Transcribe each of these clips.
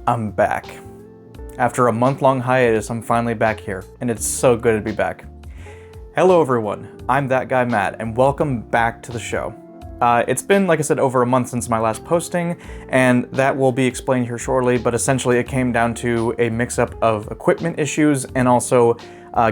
I'm back. After a month-long hiatus, I'm finally back here, and it's so good to be back. Hello everyone, I'm ThatGuyMatt, and welcome back to the show. It's been, like I said, over a month since my last posting, and that will be explained here shortly, but essentially it came down to a mix-up of equipment issues and also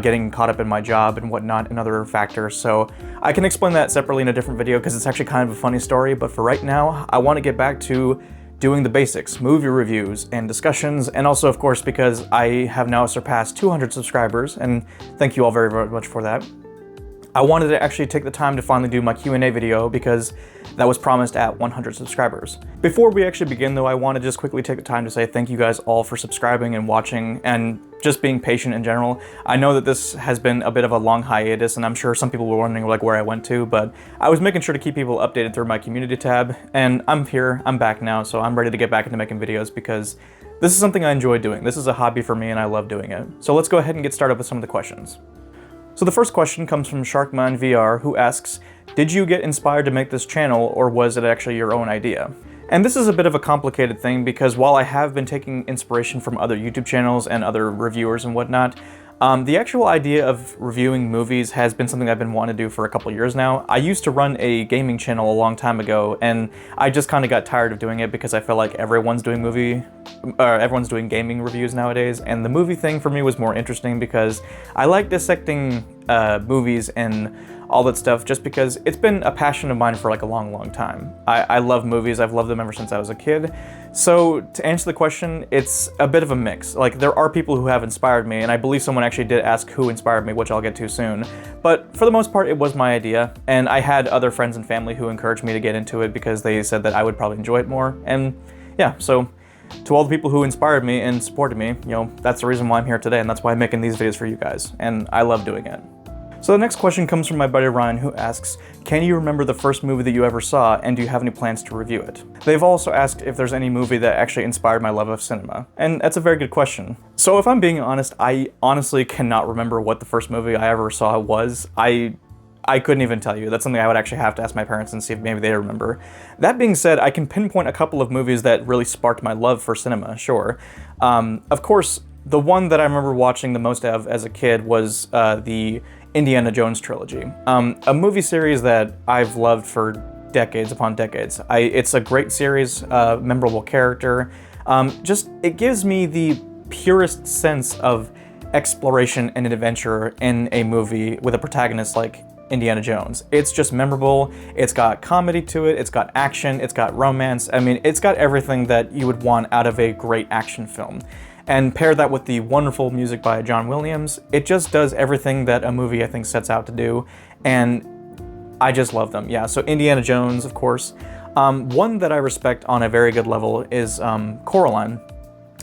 getting caught up in my job and whatnot and other factors, so I can explain that separately in a different video because it's actually kind of a funny story, but for right now, I want to get back to doing the basics, movie reviews and discussions, and also, of course, because I have now surpassed 200 subscribers, and thank you all very, very much for that. I wanted to actually take the time to finally do my Q&A video because that was promised at 100 subscribers. Before we actually begin though, I want to just quickly take the time to say thank you guys all for subscribing and watching and just being patient in general. I know that this has been a bit of a long hiatus and I'm sure some people were wondering like where I went to, but I was making sure to keep people updated through my community tab, and I'm here, I'm back now, so I'm ready to get back into making videos because this is something I enjoy doing. This is a hobby for me and I love doing it. So let's go ahead and get started with some of the questions. So the first question comes from SharkmanVR, who asks, did you get inspired to make this channel, or was it actually your own idea? And this is a bit of a complicated thing because while I have been taking inspiration from other YouTube channels and other reviewers and whatnot, the actual idea of reviewing movies has been something I've been wanting to do for a couple years now. I used to run a gaming channel a long time ago, and I just kind of got tired of doing it because I feel like everyone's doing gaming reviews nowadays, and the movie thing for me was more interesting because I like dissecting movies and all that stuff just because it's been a passion of mine for like a long time. I love movies, I've loved them ever since I was a kid. So to answer the question, it's a bit of a mix. Like there are people who have inspired me, and I believe someone actually did ask who inspired me, which I'll get to soon. But for the most part, it was my idea, and I had other friends and family who encouraged me to get into it because they said that I would probably enjoy it more. And yeah, so to all the people who inspired me and supported me, you know, that's the reason why I'm here today, and that's why I'm making these videos for you guys, and I love doing it. So the next question comes from my buddy Ryan, who asks, can you remember the first movie that you ever saw, and do you have any plans to review it? They've also asked if there's any movie that actually inspired my love of cinema, and that's a very good question. So if I'm being honest, I honestly cannot remember what the first movie I ever saw was. I couldn't even tell you. That's something I would actually have to ask my parents and see if maybe they remember. That being said, I can pinpoint a couple of movies that really sparked my love for cinema, sure. Of course, the one that I remember watching the most of as a kid was the Indiana Jones trilogy. A movie series that I've loved for decades upon decades. It's a great series, memorable character. It gives me the purest sense of exploration and adventure in a movie with a protagonist like Indiana Jones. It's just memorable, it's got comedy to it, it's got action, it's got romance. I mean, it's got everything that you would want out of a great action film. And pair that with the wonderful music by John Williams, it just does everything that a movie I think sets out to do, and I just love them. Yeah, so Indiana Jones, of course. One that I respect on a very good level is Coraline.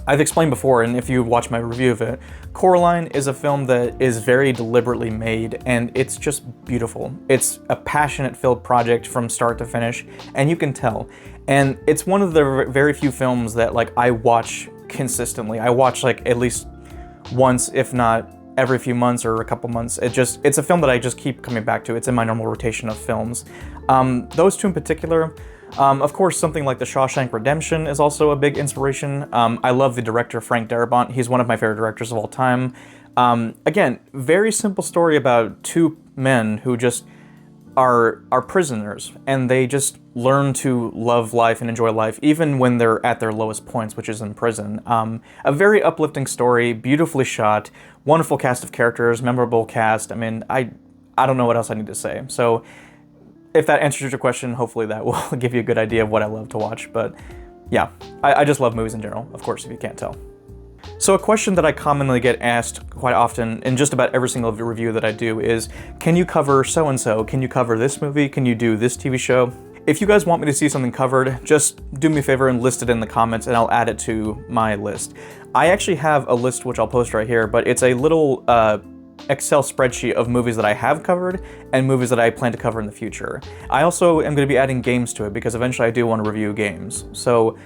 I've explained before, and if you watch my review of it, Coraline is a film that is very deliberately made, and it's just beautiful. It's a passionate-filled project from start to finish, and you can tell. And it's one of the very few films that like I watch consistently. I watch like at least once, if not every few months or a couple months. It's a film that I just keep coming back to. It's in my normal rotation of films. Those two in particular. Of course, something like The Shawshank Redemption is also a big inspiration. I love the director Frank Darabont. He's one of my favorite directors of all time. Again, very simple story about two men who just are prisoners, and they just learn to love life and enjoy life even when they're at their lowest points, which is in prison. A very uplifting story, beautifully shot, wonderful cast of characters, memorable cast. I mean, I don't know what else I need to say. So if that answers your question, hopefully that will give you a good idea of what I love to watch. But yeah, I just love movies in general, of course, if you can't tell. So a question that I commonly get asked quite often in just about every single review that I do is, can you cover so-and-so? Can you cover this movie? Can you do this TV show? If you guys want me to see something covered, just do me a favor and list it in the comments and I'll add it to my list. I actually have a list which I'll post right here, but it's a little Excel spreadsheet of movies that I have covered and movies that I plan to cover in the future. I also am going to be adding games to it because eventually I do want to review games. So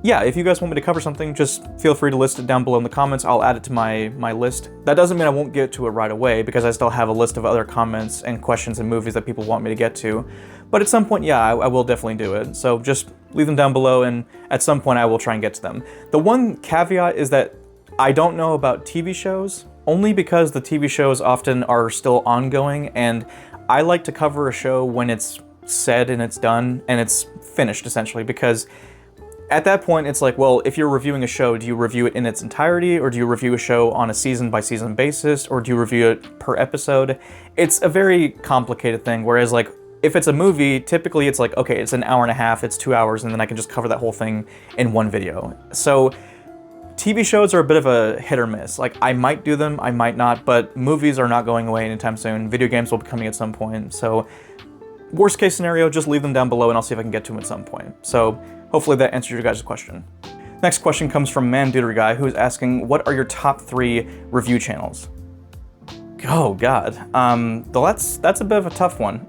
yeah, if you guys want me to cover something, just feel free to list it down below in the comments. I'll add it to my list. That doesn't mean I won't get to it right away because I still have a list of other comments and questions and movies that people want me to get to. But at some point, yeah, I will definitely do it. So just leave them down below, and at some point I will try and get to them. The one caveat is that I don't know about TV shows, only because the TV shows often are still ongoing, and I like to cover a show when it's said and it's done and it's finished, essentially, because at that point it's like, well, if you're reviewing a show, do you review it in its entirety, or do you review a show on a season by season basis, or do you review it per episode? It's a very complicated thing, whereas like if it's a movie, typically it's like, okay, it's an hour and a half, it's 2 hours, and then I can just cover that whole thing in one video. So TV shows are a bit of a hit or miss. Like, I might do them, I might not, but movies are not going away anytime soon. Video games will be coming at some point. So worst case scenario, just leave them down below and I'll see if I can get to them at some point. So hopefully that answers your guys' question. Next question comes from Guy, who is asking, what are your top 3 review channels? Oh God, that's a bit of a tough one.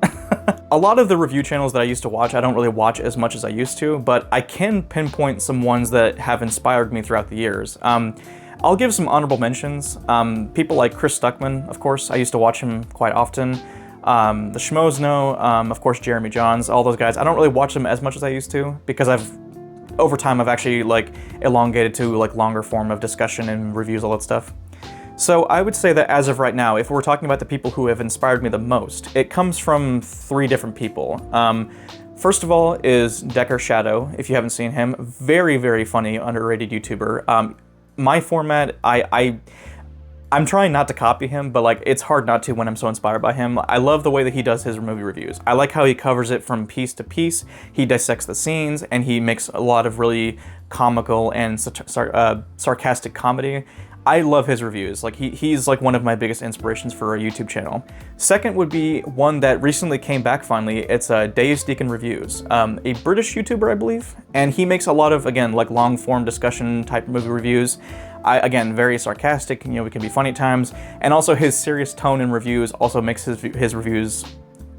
A lot of the review channels that I used to watch, I don't really watch as much as I used to, but I can pinpoint some ones that have inspired me throughout the years. I'll give some honorable mentions. People like Chris Stuckman, of course, I used to watch him quite often. The Schmoes know, of course, Jeremy Johns, all those guys. I don't really watch them as much as I used to, because over time I've actually like elongated to like longer form of discussion and reviews, all that stuff. So I would say that as of right now, if we're talking about the people who have inspired me the most, it comes from 3 different people. First of all is Decker Shadow, if you haven't seen him. Very, very funny, underrated YouTuber. My format, I'm trying not to copy him, but like it's hard not to when I'm so inspired by him. I love the way that he does his movie reviews. I like how he covers it from piece to piece. He dissects the scenes, and he makes a lot of really comical and sarcastic comedy. I love his reviews. Like he's like one of my biggest inspirations for a YouTube channel. Second would be one that recently came back finally. It's Deus Deacon Reviews, a British YouTuber, I believe, and he makes a lot of, again, like long form discussion type movie reviews. Again, very sarcastic, you know, it can be funny at times, and also his serious tone in reviews also makes his reviews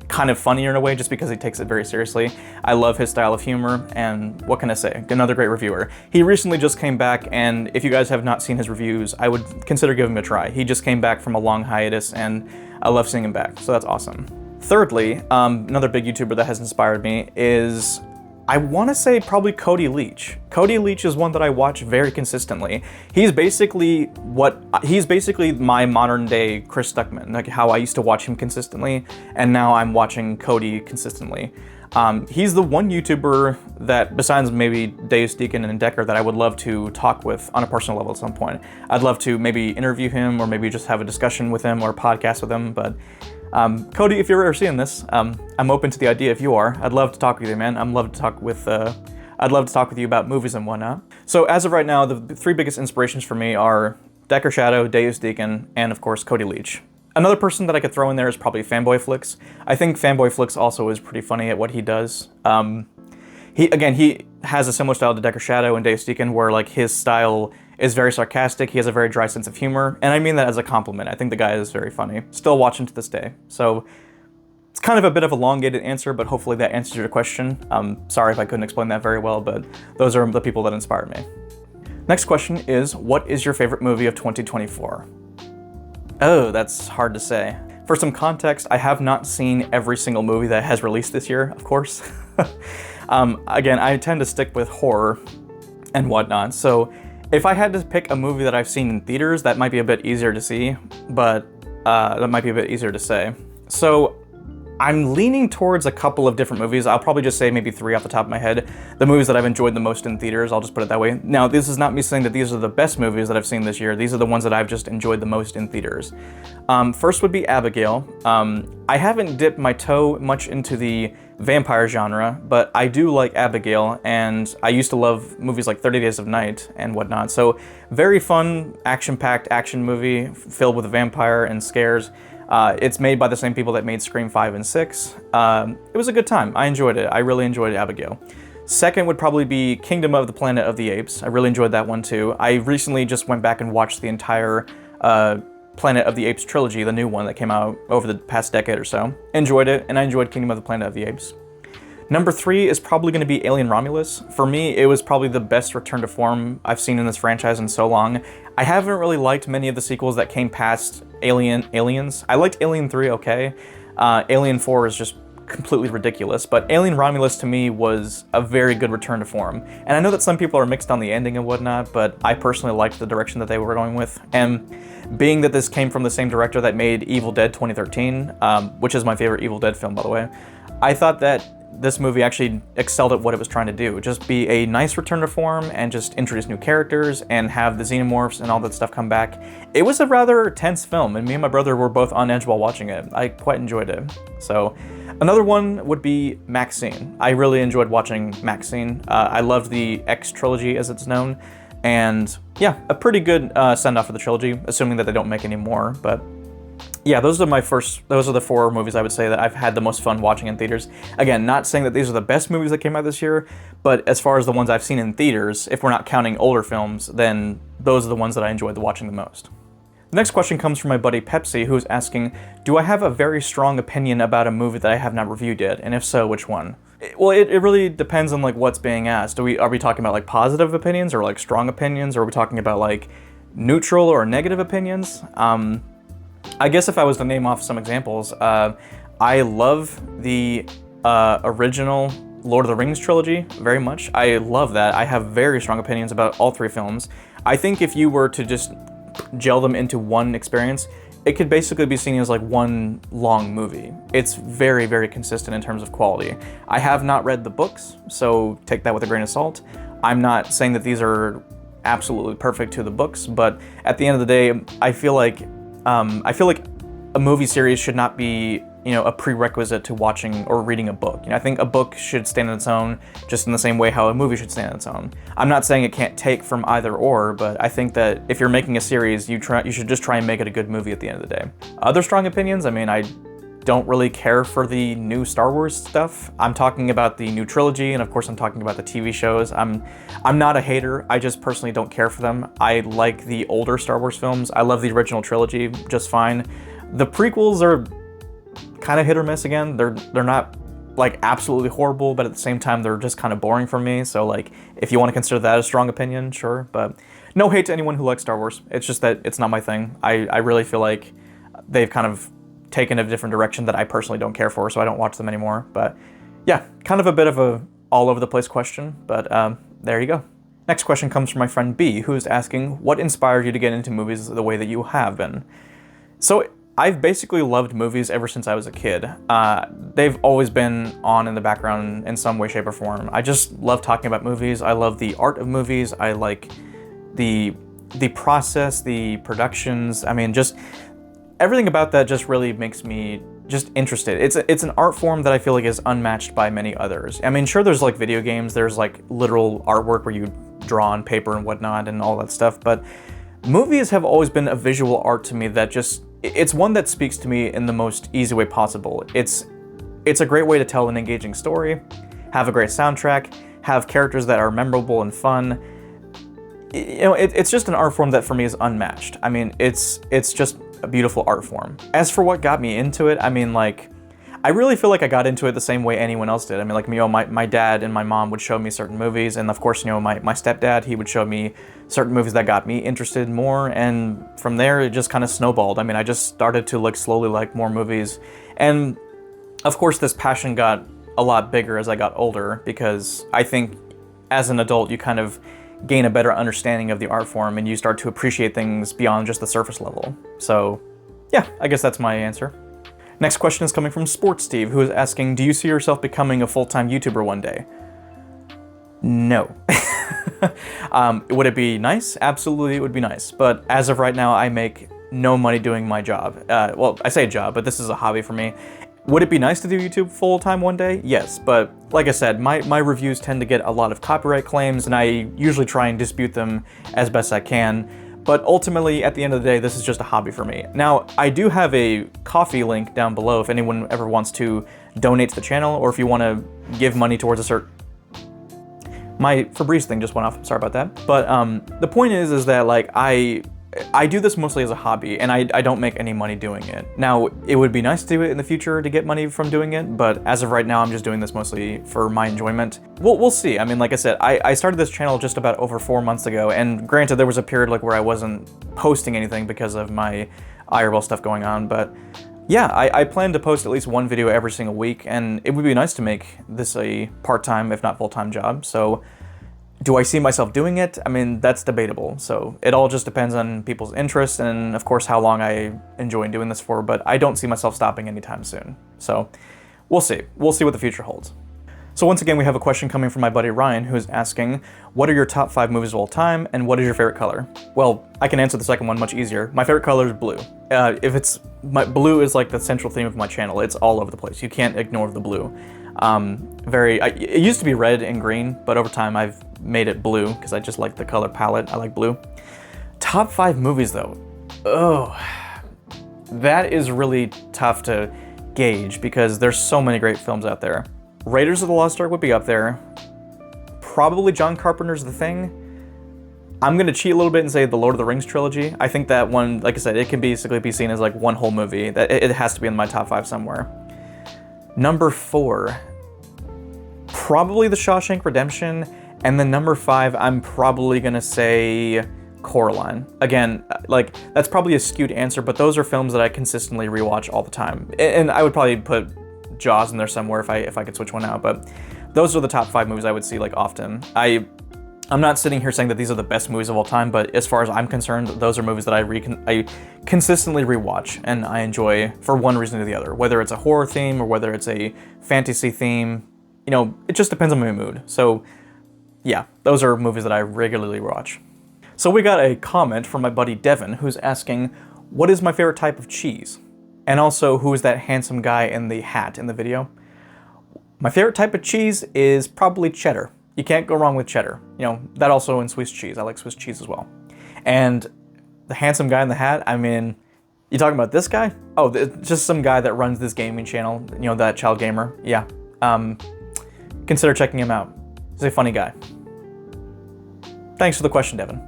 kind of funnier in a way, just because he takes it very seriously. I love his style of humor, and what can I say? Another great reviewer. He recently just came back, and if you guys have not seen his reviews, I would consider giving him a try. He just came back from a long hiatus, and I love seeing him back, so that's awesome. Thirdly, another big YouTuber that has inspired me is, I want to say, probably Cody Leach. Cody Leach is one that I watch very consistently. He's basically my modern day Chris Stuckman, like how I used to watch him consistently, and now I'm watching Cody consistently. He's the one YouTuber that, besides maybe Deus Deacon and Decker, that I would love to talk with on a personal level at some point. I'd love to maybe interview him, or maybe just have a discussion with him or podcast with him, but Cody, if you're ever seeing this, I'm open to the idea if you are. I'd love to talk with you, man. I'd love to talk with you about movies and whatnot. So as of right now, the 3 biggest inspirations for me are Decker Shadow, Deus Deacon, and of course Cody Leach. Another person that I could throw in there is probably Fanboy Flicks. I think Fanboy Flicks also is pretty funny at what he does. He has a similar style to Decker Shadow and Deus Deacon, where like his style is very sarcastic. He has a very dry sense of humor, and I mean that as a compliment. I think the guy is very funny. Still watch him to this day. So it's kind of a bit of a elongated answer, but hopefully that answers your question. Sorry if I couldn't explain that very well, but those are the people that inspired me. Next question is, what is your favorite movie of 2024? Oh, that's hard to say. For some context, I have not seen every single movie that has released this year, of course. Again, I tend to stick with horror and whatnot, so if I had to pick a movie that I've seen in theaters, that might be a bit easier to see, but that might be a bit easier to say. So I'm leaning towards a couple of different movies. I'll probably just say maybe 3 off the top of my head. The movies that I've enjoyed the most in theaters, I'll just put it that way. Now, this is not me saying that these are the best movies that I've seen this year. These are the ones that I've just enjoyed the most in theaters. First would be Abigail. I haven't dipped my toe much into the vampire genre, but I do like Abigail, and I used to love movies like 30 Days of Night and whatnot. So very fun, action-packed action movie filled with a vampire and scares. It's made by the same people that made Scream 5 and 6. It was a good time. I enjoyed it. I really enjoyed Abigail. Second would probably be Kingdom of the Planet of the Apes. I really enjoyed that one too. I recently just went back and watched the entire Planet of the Apes trilogy, the new one that came out over the past decade or so. Enjoyed it, and I enjoyed Kingdom of the Planet of the Apes. Number 3 is probably going to be Alien Romulus. For me, it was probably the best return to form I've seen in this franchise in so long. I haven't really liked many of the sequels that came past Aliens. I liked Alien 3 okay. Alien 4 is just completely ridiculous, but Alien Romulus to me was a very good return to form. And I know that some people are mixed on the ending and whatnot, but I personally liked the direction that they were going with. And being that this came from the same director that made Evil Dead 2013, which is my favorite Evil Dead film, by the way, I thought that this movie actually excelled at what it was trying to do. Just be a nice return to form and just introduce new characters and have the xenomorphs and all that stuff come back. It was a rather tense film, and me and my brother were both on edge while watching it. I quite enjoyed it. So another one would be Maxine. I really enjoyed watching Maxine. I loved the X trilogy, as it's known, and yeah, a pretty good send-off for the trilogy, assuming that they don't make any more. But yeah, those are the 4 movies I would say that I've had the most fun watching in theaters. Again, not saying that these are the best movies that came out this year, but as far as the ones I've seen in theaters, if we're not counting older films, then those are the ones that I enjoyed watching the most. The next question comes from my buddy Pepsi, who's asking, do I have a very strong opinion about a movie that I have not reviewed yet, and if so, which one? Well, it really depends on like what's being asked. Are we talking about like positive opinions or like strong opinions, or are we talking about like neutral or negative opinions? I guess if I was to name off some examples, I love the original Lord of the Rings trilogy very much. I love that. I have very strong opinions about all 3 films. I think if you were to just gel them into one experience, it could basically be seen as like one long movie. It's very, very consistent in terms of quality. I have not read the books, so take that with a grain of salt. I'm not saying that these are absolutely perfect to the books, but at the end of the day, I feel like a movie series should not be, a prerequisite to watching or reading a book. I think a book should stand on its own, just in the same way how a movie should stand on its own. I'm not saying it can't take from either or, but I think that if you're making a series, you should just try and make it a good movie at the end of the day. Other strong opinions, I don't really care for the new Star Wars stuff. I'm talking about the new trilogy, and of course I'm talking about the TV shows. I'm not a hater, I just personally don't care for them. I like the older Star Wars films. I love the original trilogy just fine. The prequels are kind of hit or miss again. They're not like absolutely horrible, but at the same time they're just kind of boring for me. So like if you want to consider that a strong opinion, sure, but no hate to anyone who likes Star Wars. It's just that it's not my thing. I really feel like they've kind of taken a different direction that I personally don't care for, so I don't watch them anymore. But yeah, kind of a bit of a all over the place question, but there you go. Next question comes from my friend B, who is asking, what inspired you to get into movies the way that you have been? So I've basically loved movies ever since I was a kid. They've always been on in the background in some way, shape, or form. I just love talking about movies. I love the art of movies. I like the process, the productions. Just everything about that just really makes me just interested. It's an art form that I feel like is unmatched by many others. Sure, there's like video games, there's like literal artwork where you draw on paper and whatnot and all that stuff, but movies have always been a visual art to me that it's one that speaks to me in the most easy way possible. It's a great way to tell an engaging story, have a great soundtrack, have characters that are memorable and fun. It's just an art form that for me is unmatched. It's just a beautiful art form. As for what got me into it, I really feel like I got into it the same way anyone else did. My dad and my mom would show me certain movies, and of course, my stepdad, he would show me certain movies that got me interested more, and from there, it just kind of snowballed. I just started to slowly like more movies, and of course, this passion got a lot bigger as I got older, because I think as an adult, you kind of gain a better understanding of the art form, and you start to appreciate things beyond just the surface level. So yeah, I guess that's my answer. Next question is coming from Sports Steve, who is asking, do you see yourself becoming a full-time YouTuber one day? No. Would it be nice? Absolutely, it would be nice. But as of right now, I make no money doing my job. Well, I say job, but this is a hobby for me. Would it be nice to do YouTube full-time one day? Yes, but like I said, my reviews tend to get a lot of copyright claims, and I usually try and dispute them as best I can. But ultimately, at the end of the day, this is just a hobby for me. Now, I do have a Ko-fi link down below if anyone ever wants to donate to the channel, or if you want to give money towards a certain... My Febreze thing just went off, sorry about that. But the point is that I do this mostly as a hobby, and I don't make any money doing it. Now, it would be nice to do it in the future to get money from doing it, but as of right now, I'm just doing this mostly for my enjoyment. We'll see. Like I said, I started this channel just about over 4 months ago, and granted, there was a period where I wasn't posting anything because of my IRL stuff going on, but yeah, I plan to post at least one video every single week, and it would be nice to make this a part-time, if not full-time job. So do I see myself doing it? I mean, that's debatable. So it all just depends on people's interests and, of course, how long I enjoy doing this for, but I don't see myself stopping anytime soon. So we'll see. We'll see what the future holds. So once again, we have a question coming from my buddy Ryan, who's asking, what are your top 5 movies of all time, and what is your favorite color? Well, I can answer the second one much easier. My favorite color is blue. Blue is like the central theme of my channel. It's all over the place. You can't ignore the blue. It used to be red and green, but over time I've made it blue because I just like the color palette. I like blue. Top 5 movies though. Oh, that is really tough to gauge because there's so many great films out there. Raiders of the Lost Ark would be up there. Probably John Carpenter's The Thing. I'm gonna cheat a little bit and say the Lord of the Rings trilogy. I think that one, like I said, it can basically be seen as like one whole movie. That it has to be in my top 5 somewhere. Number 4, probably The Shawshank Redemption, and then number 5, I'm probably gonna say Coraline. Again, like that's probably a skewed answer, but those are films that I consistently rewatch all the time. And I would probably put Jaws in there somewhere if I could switch one out, but those are the top 5 movies I would see like often. I'm not sitting here saying that these are the best movies of all time, but as far as I'm concerned, those are movies that I consistently rewatch and I enjoy for one reason or the other. Whether it's a horror theme or whether it's a fantasy theme, you know, it just depends on my mood. So yeah, those are movies that I regularly watch. So we got a comment from my buddy Devin who's asking, what is my favorite type of cheese? And also, who is that handsome guy in the hat in the video? My favorite type of cheese is probably cheddar. You can't go wrong with cheddar. You know, that also in Swiss cheese. I like Swiss cheese as well. And the handsome guy in the hat, I mean, you talking about this guy? Oh, just some guy that runs this gaming channel, you know, that child gamer. Yeah. Consider checking him out. He's a funny guy. Thanks for the question, Devin.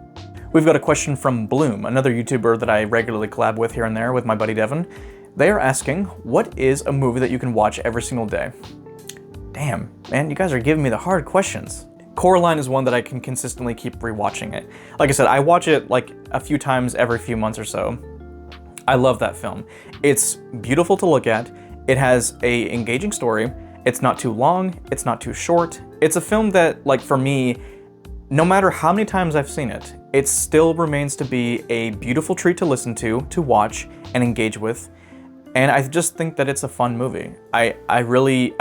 We've got a question from Bloom, another YouTuber that I regularly collab with here and there with my buddy Devin. They are asking, what is a movie that you can watch every single day? Damn, man, you guys are giving me the hard questions. Coraline is one that I can consistently keep rewatching it. Like I said, I watch it like a few times every few months or so. I love that film. It's beautiful to look at. It has an engaging story. It's not too long. It's not too short. It's a film that, like for me, no matter how many times I've seen it, it still remains to be a beautiful treat to listen to watch, and engage with. And I just think that it's a fun movie. I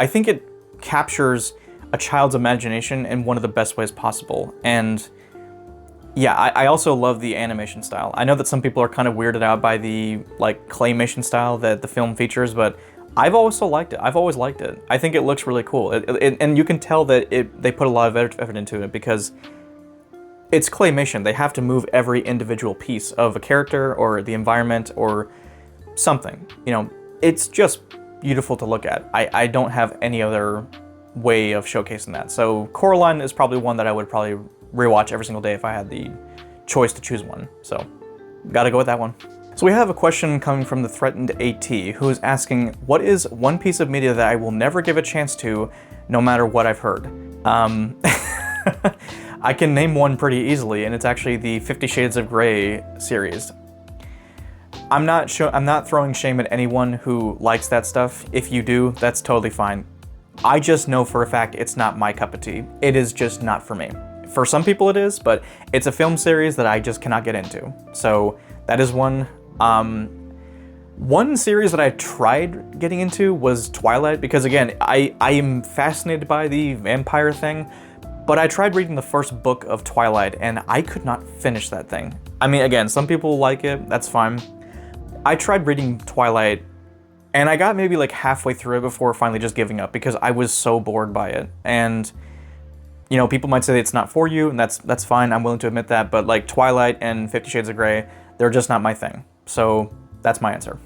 think it captures a child's imagination in one of the best ways possible. And yeah, I also love the animation style. I know that some people are kind of weirded out by the like claymation style that the film features, but I've also liked it. I've always liked it. I think it looks really cool. And you can tell that they put a lot of effort into it because it's claymation. They have to move every individual piece of a character or the environment or something. You know, it's just beautiful to look at. I don't have any other way of showcasing that. So Coraline is probably one that I would probably rewatch every single day if I had the choice to choose one. So gotta go with that one. So we have a question coming from the Threatened AT who is asking, what is one piece of media that I will never give a chance to no matter what I've heard? I can name one pretty easily, and it's actually the 50 Shades of Grey series. I'm not throwing shame at anyone who likes that stuff. If you do, that's totally fine. I just know for a fact it's not my cup of tea. It is just not for me. For some people it is, but it's a film series that I just cannot get into. So that is one. One series that I tried getting into was Twilight, because again, I am fascinated by the vampire thing, but I tried reading the first book of Twilight and I could not finish that thing. I mean, again, some people like it, that's fine. I tried reading Twilight and I got maybe like halfway through it before finally just giving up because I was so bored by it. And you know, people might say it's not for you, and that's fine, I'm willing to admit that, but like Twilight and 50 Shades of Grey, they're just not my thing. So that's my answer.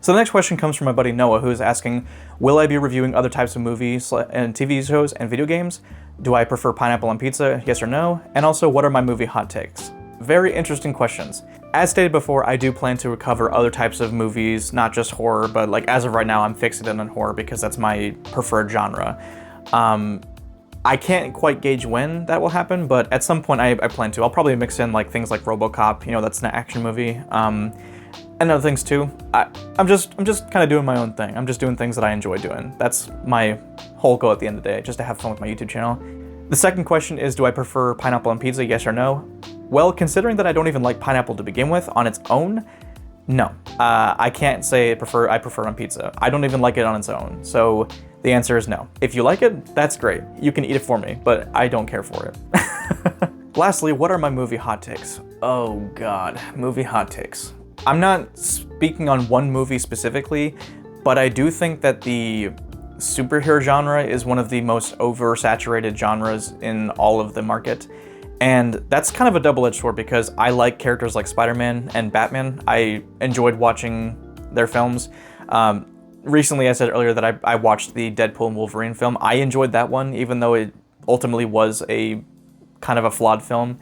So the next question comes from my buddy Noah, who is asking, will I be reviewing other types of movies and TV shows and video games? Do I prefer pineapple on pizza, yes or no? And also, what are my movie hot takes? Very interesting questions. As stated before, I do plan to cover other types of movies, not just horror, but like as of right now, I'm fixated on horror because that's my preferred genre. I can't quite gauge when that will happen, but at some point I plan to. I'll probably mix in like things like RoboCop, you know, that's an action movie. and other things too. I'm just kind of doing my own thing. I'm just doing things that I enjoy doing. That's my whole goal at the end of the day, just to have fun with my YouTube channel. The second question is, do I prefer pineapple on pizza, yes or no? Well, considering that I don't even like pineapple to begin with on its own, no. I can't say I prefer it on pizza. I don't even like it on its own. So the answer is no. If you like it, that's great. You can eat it for me, but I don't care for it. Lastly, what are my movie hot takes? Oh God, movie hot takes. I'm not speaking on one movie specifically, but I do think that the superhero genre is one of the most oversaturated genres in all of the market. And that's kind of a double-edged sword because I like characters like Spider-Man and Batman. I enjoyed watching their films. Recently, I said earlier that I watched the Deadpool and Wolverine film. I enjoyed that one, even though it ultimately was a kind of a flawed film.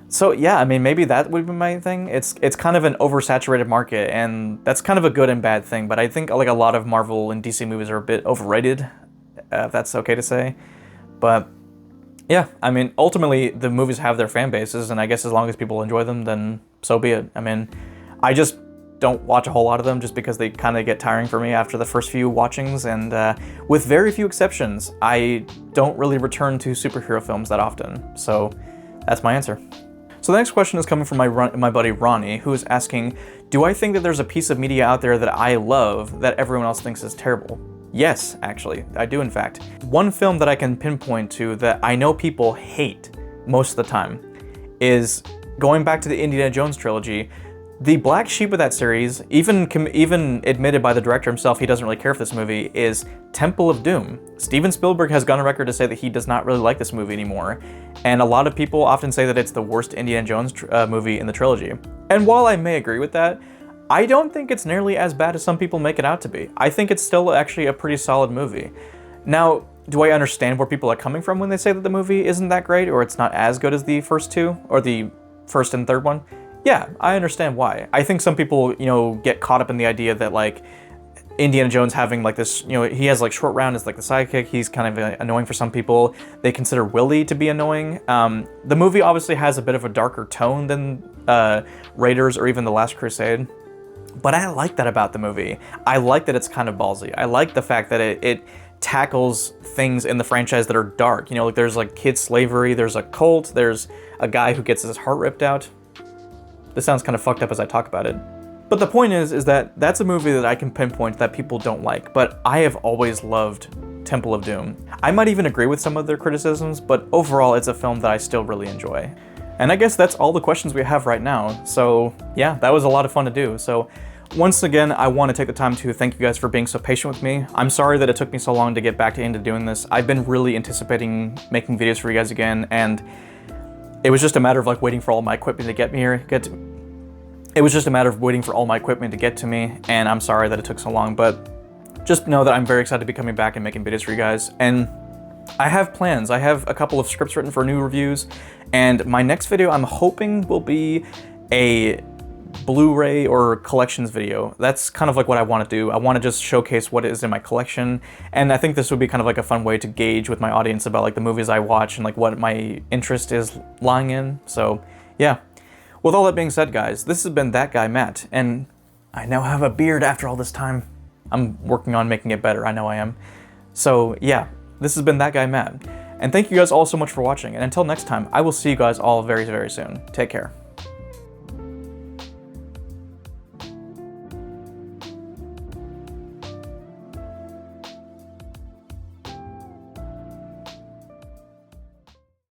So yeah, I mean, maybe that would be my thing. It's kind of an oversaturated market, and that's kind of a good and bad thing. But I think like a lot of Marvel and DC movies are a bit overrated, if that's okay to say. But yeah, I mean, ultimately the movies have their fan bases, and I guess as long as people enjoy them, then so be it. I mean, I just don't watch a whole lot of them just because they kind of get tiring for me after the first few watchings, and with very few exceptions, I don't really return to superhero films that often. So that's my answer. So the next question is coming from my buddy Ronnie, who is asking, do I think that there's a piece of media out there that I love that everyone else thinks is terrible? Yes, actually, I do in fact. One film that I can pinpoint to that I know people hate most of the time is, going back to the Indiana Jones trilogy, the black sheep of that series, even admitted by the director himself, he doesn't really care for this movie, is Temple of Doom. Steven Spielberg has gone on record to say that he does not really like this movie anymore, and a lot of people often say that it's the worst Indiana Jones movie in the trilogy. And while I may agree with that, I don't think it's nearly as bad as some people make it out to be. I think it's still actually a pretty solid movie. Now, do I understand where people are coming from when they say that the movie isn't that great, or it's not as good as the first two, or the first and third one? Yeah, I understand why. I think some people, get caught up in the idea that, like, Indiana Jones having, like, this, he has, like, Short Round as, like, the sidekick. He's kind of annoying for some people. They consider Willie to be annoying. The movie obviously has a bit of a darker tone than Raiders or even The Last Crusade. But I like that about the movie. I like that it's kind of ballsy. I like the fact that it tackles things in the franchise that are dark. Like, there's, like, kid slavery, there's a cult, there's a guy who gets his heart ripped out. This sounds kind of fucked up as I talk about it. But the point is that that's a movie that I can pinpoint that people don't like, but I have always loved Temple of Doom. I might even agree with some of their criticisms, but overall it's a film that I still really enjoy. And I guess that's all the questions we have right now. So yeah, that was a lot of fun to do. So once again, I want to take the time to thank you guys for being so patient with me. I'm sorry that it took me so long to get back into doing this. I've been really anticipating making videos for you guys again, and it was just a matter of like waiting for all my equipment to get me here. It was just a matter of waiting for all my equipment to get to me, and I'm sorry that it took so long, but just know that I'm very excited to be coming back and making videos for you guys. And I have plans. I have a couple of scripts written for new reviews, and my next video I'm hoping will be a Blu-ray or collections video. That's kind of like what I want to do. I want to just showcase what is in my collection, and I think this would be kind of like a fun way to gauge with my audience about like the movies I watch and like what my interest is lying in. So yeah, with all that being said, guys, this has been That Guy Matt, and I now have a beard after all this time. I'm working on making it better, I know I am. So yeah, this has been That Guy Matt, and thank you guys all so much for watching, and until next time, I will see you guys all very, very soon. Take care.